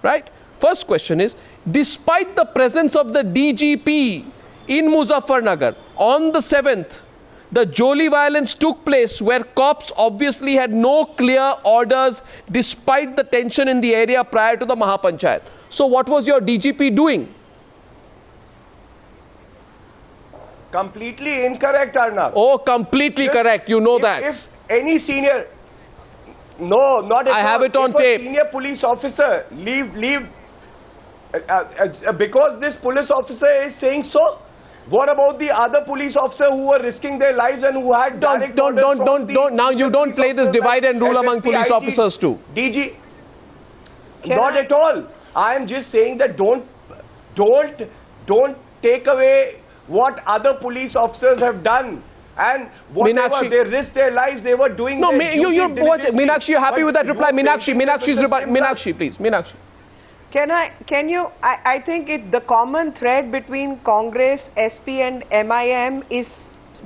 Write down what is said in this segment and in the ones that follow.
right? First question is, despite the presence of the DGP in Muzaffarnagar on the 7th, the Joli violence took place where cops obviously had no clear orders despite the tension in the area prior to the Mahapanchayat. So what was your DGP doing? Completely incorrect, Arnav. Oh, completely correct. You know that. If any senior, no, not at all. I have it on if tape. A senior police officer because this police officer is saying so. What about the other police officer who were risking their lives and who had Don't. Now you don't play this divide and rule among police officers too. DG, not at all. I am just saying that don't take away what other police officers have done. And whatever Meenakshi, they risked their lives, they were doing. No, Meenakshi, you're happy with that reply? Meenakshi, please. Meenakshi. I think the common thread between Congress, SP and MIM is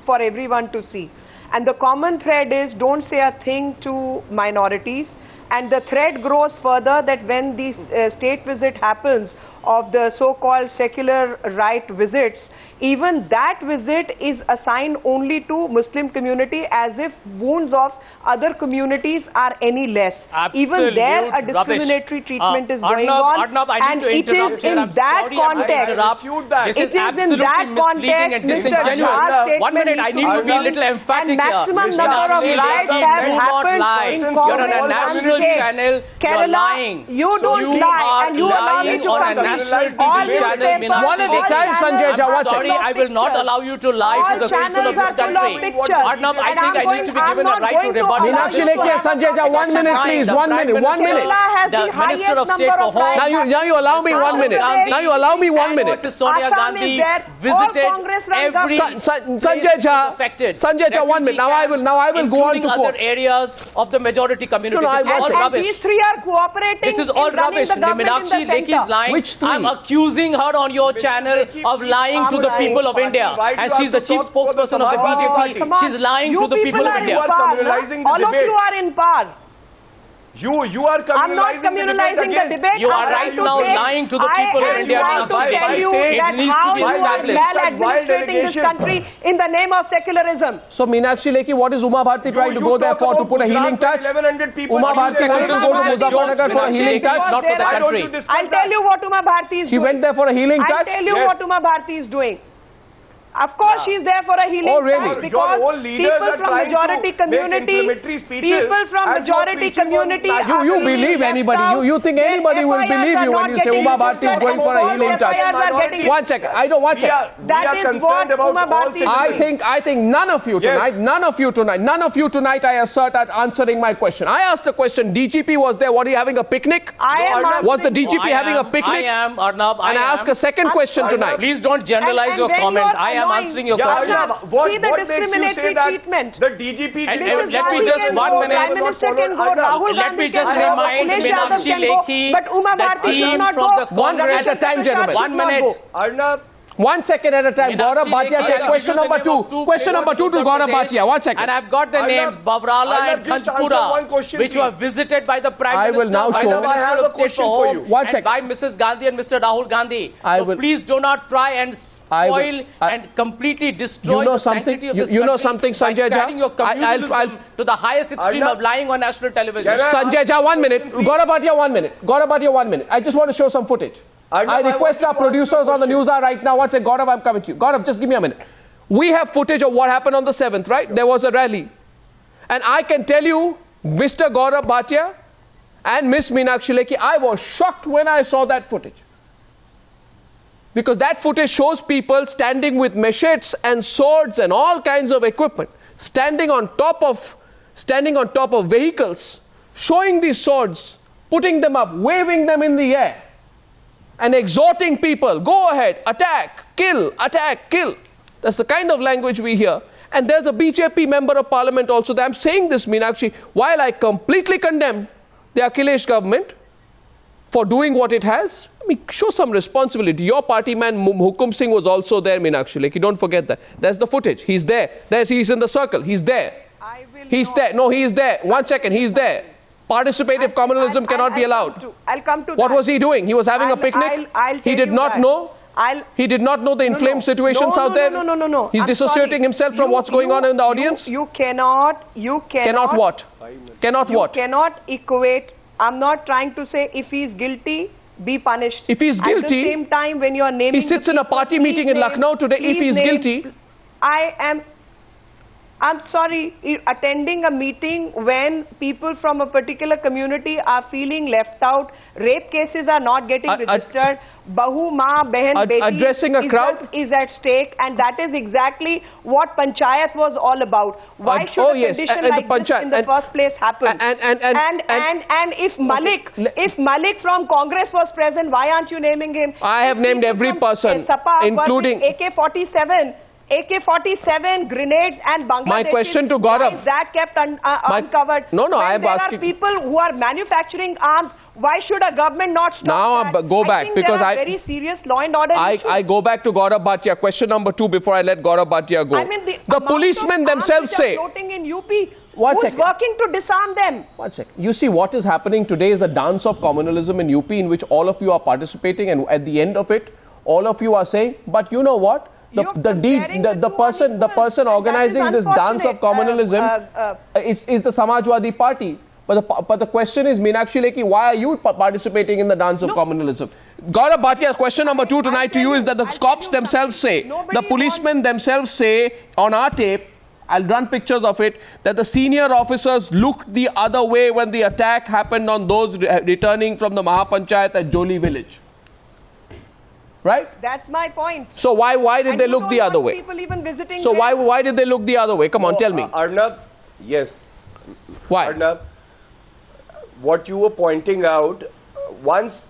for everyone to see. And the common thread is don't say a thing to minorities. And the thread grows further that when the state visit happens of the so-called secular right visits, even that visit is assigned only to Muslim community as if wounds of other communities are any less. Absolute Even there a discriminatory treatment is going on. Arnav, I need to interrupt here. I'm sorry, I have to interrupt. This is absolutely misleading and disingenuous. 1 minute, I need to be a little emphatic here. Meenakshi Lekhi, do not lie. You're on a national channel. You're lying. You don't lie, and you allow me to on a national TV channel. One at a time, Sanjay Jha. I'm sorry, I will not allow you to lie to the people of this country. Arnav, I think I need to be given a right to rebut. Meenakshi Lekhi and Sanjay Jha, 1 minute, please. 1 minute. 1 minute. The Minister of State for Home. Now you allow me 1 minute. Now you allow me 1 minute. Sonia Gandhi visited every Sanjay Jha. Sanjay Jha, 1 minute. Now I will go on to quote. Other areas of the majority community. No, this is all rubbish. These three are cooperating. This is all rubbish. Meenakshi Lekhi is lying. Which three? I'm accusing her on your channel of lying to the people of India. And she's the chief spokesperson of the BJP. She's lying to the people of India. All of you are in par. You are communalizing I'm not communalizing the debate. You are right now lying to the people of India. I am trying to tell you that how you are maladministrating this country in the name of secularism. So Meenakshi Lekhi, what is Uma Bharti trying to go there for? To put a healing touch? Uma Bharti wants to go to Muzaffarnagar for a healing touch? Not for the country. I'll tell you what Uma Bharti is doing. She went there for a healing touch? I'll tell you what Uma Bharti is doing. Of course, she's there for a healing touch because people from majority community, You believe anybody? You think anybody will believe you when you say Uma Bharti is going for a healing touch? 1 second. I don't want second. That is what Uma Bharti is doing. I think none of you tonight, I assert at answering my question. I asked the question. DGP was there. What, are you having a picnic? Was the DGP having a picnic? I am, Arnav. And I ask a second question tonight. Please don't generalize your comment. I am answering your question. What makes you say that the DGP... Let me just 1 minute. Let me just remind Meenakshi Lekhi, the team from the Congress... One at a time, gentlemen. 1 minute. Arnav, 1 second at a time. Gaurav Bhatia, take question number 2. Question number 2 to Gaurav Bhatia. 1 second. And I've got the names Babrala and Kanchpura, which were visited by the Prime Minister, by the Minister of State for Home, and by Mrs. Gandhi and Mr. Rahul Gandhi. So please do not try and spoil and completely destroy the sanctity of this country. You know something, Sanjay Jha? I'll to the highest extreme of lying on national television. Sanjay Jha, 1 minute. Gaurav Bhatia, 1 minute. Gaurav Bhatia, 1 minute. I just want to show some footage. I request our producers on the Newshour right now. Once again, Gaurav, I'm coming to you. Gaurav, just give me a minute. We have footage of what happened on the 7th, right? There was a rally. And I can tell you, Mr. Gaurav Bhatia and Miss Meenakshi Lekhi, I was shocked when I saw that footage. Because that footage shows people standing with machetes and swords and all kinds of equipment, standing on top of vehicles, showing these swords, putting them up, waving them in the air, and exhorting people, go ahead, attack, kill. That's the kind of language we hear. And there's a BJP member of parliament also. I'm saying this, Meenakshi, while I completely condemn the Akhilesh government for doing what it has, I mean, show some responsibility. Your party man, Hukum Singh, was also there, Meenakshi Lekhi. Don't forget that. There's the footage. He's there. He's in the circle. He's there. He's there. No, he is there. 1 second. He's there. participative communalism cannot be allowed. I'll come to What that. was he doing? He was having a picnic? He did not know? He did not know the inflamed situations out there? No. He's dissociating himself from what's going on in the audience? You cannot. Cannot what? Cannot what? You cannot equate. I'm not trying to say if he's guilty, be punished. If he's guilty, at the same time when you are naming, he sits in a party meeting in Lucknow today. If he's guilty, I'm sorry, attending a meeting when people from a particular community are feeling left out, rape cases are not getting registered, Bahu, Ma, Behan, Beti addressing a crowd is at stake, and that is exactly what Panchayat was all about. Why should a condition like this in the first place happen? And if Malik from Congress was present, why aren't you naming him? I have named every person, including AK-47, grenades and Bangladesh. My question to Gaurav. Is that kept uncovered? No, I am asking. There are people who are manufacturing arms. Why should a government not stop that? Now go back, because there are very serious law and order issues. I go back to Gaurav Bhatia. Question number 2 before I let Gaurav Bhatia go. I mean, the policemen themselves say. Floating in UP. Who's working to disarm them? One second. You see, what is happening today is a dance of communalism in UP in which all of you are participating, and at the end of it, all of you are saying, but you know what? The person organizing this dance of communalism is the Samajwadi Party. But the question is, Meenakshi Lekhi, why are you participating in the dance of communalism? Gaurav Bhatia's question number 2 tonight to you is that the cops themselves say, the policemen themselves say on our tape, I'll run pictures of it, that the senior officers looked the other way when the attack happened on those returning from the Mahapanchayat at Joli village. Right? That's my point. So why did they look the other way? People even visiting so why did they look the other way? Come on, tell me. Arnab, yes. Why? Arnab, what you were pointing out, once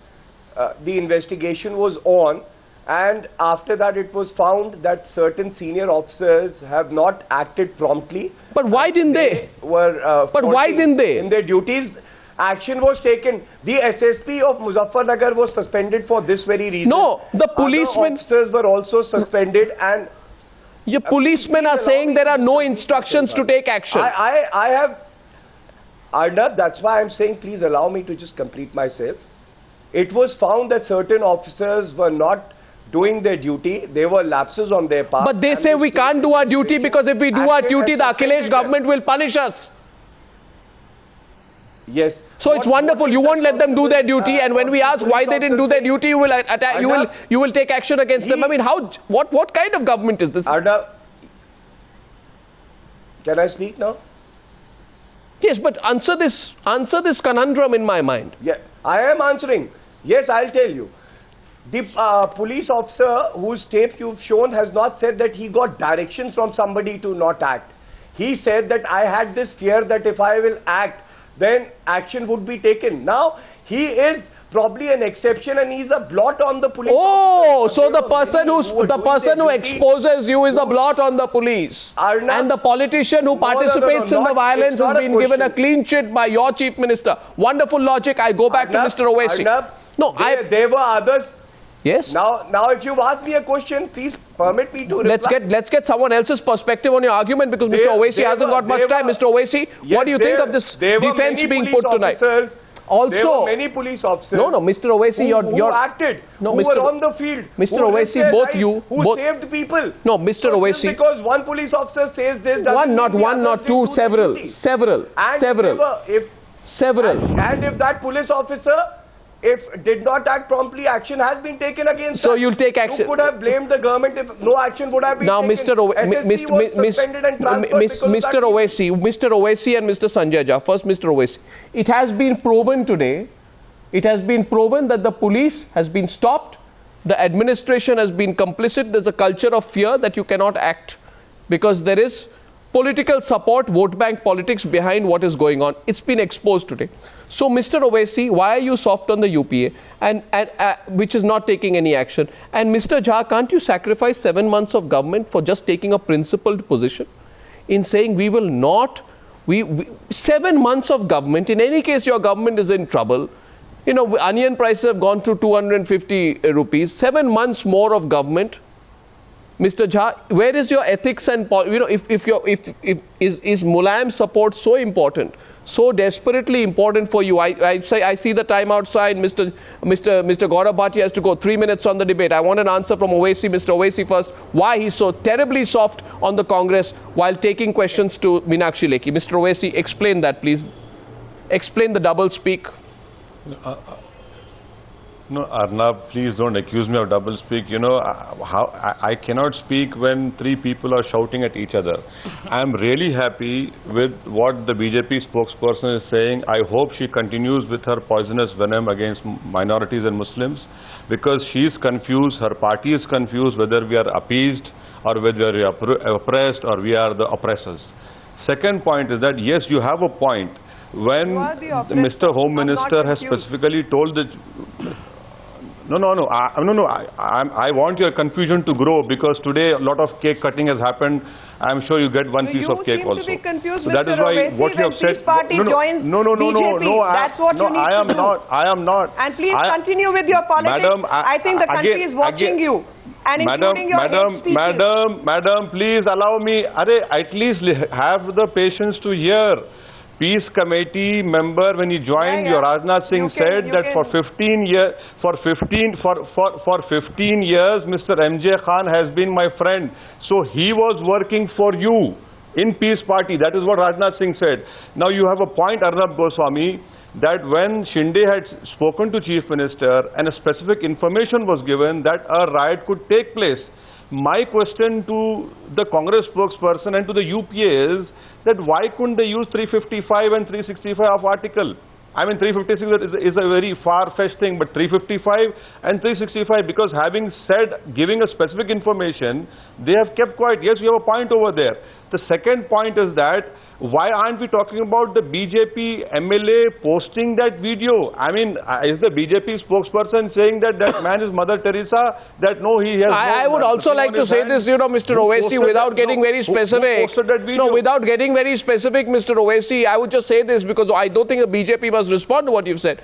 the investigation was on, and after that it was found that certain senior officers have not acted promptly. But why didn't they? But why didn't they? In their duties. Action was taken. The SSP of Muzaffarnagar was suspended for this very reason. No, the policemen... Other officers were also suspended, and... Your policemen are saying there are no instructions to take action. I have... Arnab, that's why I'm saying please allow me to just complete myself. It was found that certain officers were not doing their duty. There were lapses on their part. But they say we can't do our duty because if we do our duty, the Akhilesh government will punish us. Yes. So it's wonderful. You won't let them do their duty, and when we ask why they didn't do their duty, you will attack. You will take action against them. I mean, what kind of government is this? Arnab, can I speak now? Yes, but answer this conundrum in my mind. Yeah, I am answering. Yes, I'll tell you. The police officer whose tape you've shown has not said that he got directions from somebody to not act. He said that I had this fear that if I will act, then action would be taken. Now, he is probably an exception and he's a blot on the police. Oh, so the person who exposes you is a blot on the police. And the politician who participates in the violence has been given a clean sheet by your chief minister. Wonderful logic. I go back to Mr. Owaisi. No, there were others. Yes. Now, if you've asked me a question, please permit me to reply. Let's get someone else's perspective on your argument, because Mr. Owaisi hasn't got much time. Mr. Owaisi, what do you think of this defense being put tonight? Also, there were many police officers. No, Mr. Owaisi, who acted, who were on the field, Mr. Owaisi, who saved people. No, Mr. Owaisi. Because one police officer says this, not one, not two, several. And if that police officer did not act promptly, action has been taken against So you'll take action. You could have blamed the government if no action would have been taken. Now, Mr. Owaisi and Mr. Sanjay Jha. First, Mr. Owaisi. It has been proven today, that the police has been stopped, the administration has been complicit. There's a culture of fear that you cannot act because there is political support, vote bank politics behind what is going on. It's been exposed today. So, Mr. Owaisi, why are you soft on the UPA, and which is not taking any action? And Mr. Jha, can't you sacrifice 7 months of government for just taking a principled position in saying we will not, 7 months of government, in any case your government is in trouble. You know, onion prices have gone to 250 rupees, 7 months more of government. Mr. Jha, where is your ethics and, you know, is Mulayam's support so important so desperately important for you. I see the time outside. Mr. Gaurav Bhatia has to go. 3 minutes on the debate. I want an answer from Owaisi. Mr. Owaisi first. Why he's so terribly soft on the Congress while taking questions to Meenakshi Lekhi. Mr. Owaisi, explain that, please. Explain the double speak. No, Arnab, please don't accuse me of double speak. You know, I cannot speak when three people are shouting at each other. I'm really happy with what the BJP spokesperson is saying. I hope she continues with her poisonous venom against minorities and Muslims, because she is confused, her party is confused whether we are appeased or whether we are oppressed or we are the oppressors. Second point is that, yes, you have a point. When Mr. Home Minister has specifically told that... No. I want your confusion to grow, because today a lot of cake cutting has happened. I'm sure you get one piece of cake also. You seem to be confused, so that Mr. is why Owaisi, what you have said. No. That's what you need to do. I am not. And please continue with your politics. Madam, I think the country is watching you. And including your hate speeches. Madam, please allow me. At least have the patience to hear. Peace Committee member, when he joined, your Rajnath Singh said that for 15 years, for 15 years, Mr. MJ Khan has been my friend. So he was working for you in Peace Party. That is what Rajnath Singh said. Now you have a point, Arnab Goswami, that when Shinde had spoken to Chief Minister and a specific information was given that a riot could take place. My question to the Congress spokesperson and to the UPA is that why couldn't they use 355 and 365 of article? I mean, 356 is a very far-fetched thing, but 355 and 365, because having said, giving a specific information, they have kept quiet. Yes, we have a point over there. The second point is that, why aren't we talking about the BJP MLA posting that video? I mean, is the BJP spokesperson saying that that man is Mother Teresa? That no, he has... I would also like to say this, Mr. Owaisi, without getting very specific. Who posted that video? No, without getting very specific, Mr. Owaisi, I would just say this, because I don't think the BJP must respond to what you've said.